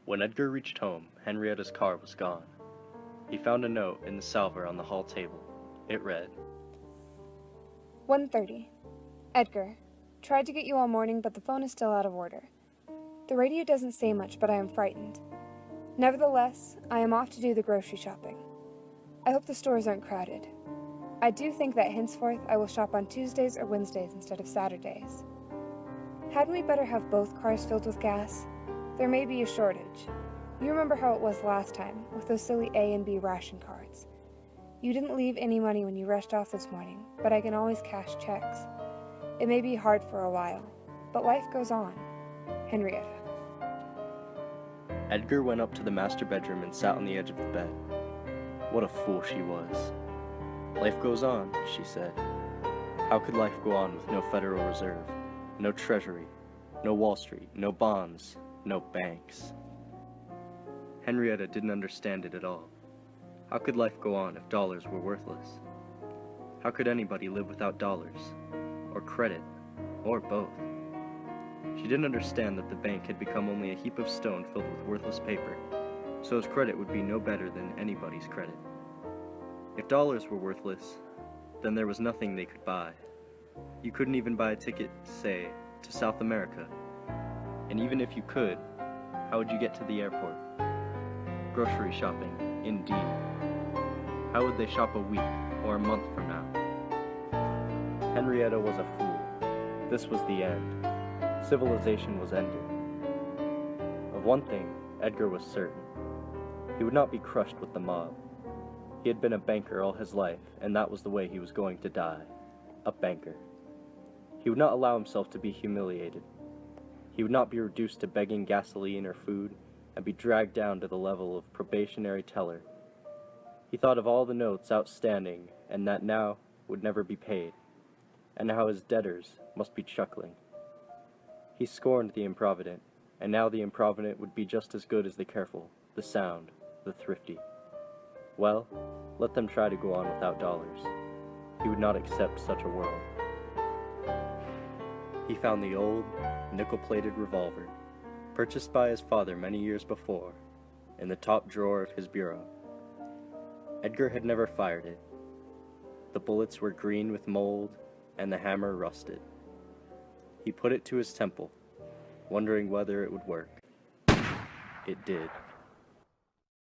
When Edgar reached home, Henrietta's car was gone. He found a note in the salver on the hall table. It read, 1:30. Edgar. Tried to get you all morning, but the phone is still out of order. The radio doesn't say much, but I am frightened. Nevertheless, I am off to do the grocery shopping. I hope the stores aren't crowded. I do think that henceforth I will shop on Tuesdays or Wednesdays instead of Saturdays. Hadn't we better have both cars filled with gas? There may be a shortage. You remember how it was last time, with those silly A and B ration cards. You didn't leave any money when you rushed off this morning, but I can always cash checks. It may be hard for a while, but life goes on. Henrietta. Edgar went up to the master bedroom and sat on the edge of the bed. What a fool she was. Life goes on, she said. How could life go on with no Federal Reserve, no Treasury, no Wall Street, no bonds, no banks? Henrietta didn't understand it at all. How could life go on if dollars were worthless? How could anybody live without dollars, or credit, or both? She didn't understand that the bank had become only a heap of stone filled with worthless paper, so his credit would be no better than anybody's credit. If dollars were worthless, then there was nothing they could buy. You couldn't even buy a ticket, say, to South America. And even if you could, how would you get to the airport? Grocery shopping, indeed. How would they shop a week or a month from now? Henrietta was a fool. This was the end. Civilization was ended. Of one thing, Edgar was certain. He would not be crushed with the mob. He had been a banker all his life, and that was the way he was going to die. A banker. He would not allow himself to be humiliated. He would not be reduced to begging gasoline or food, and be dragged down to the level of probationary teller. He thought of all the notes outstanding, and that now would never be paid, and how his debtors must be chuckling. He scorned the improvident, and now the improvident would be just as good as the careful, the sound, the thrifty. Well, let them try to go on without dollars. He would not accept such a world. He found the old, nickel-plated revolver, purchased by his father many years before, in the top drawer of his bureau. Edgar had never fired it. The bullets were green with mold, and the hammer rusted. He put it to his temple, wondering whether it would work. It did.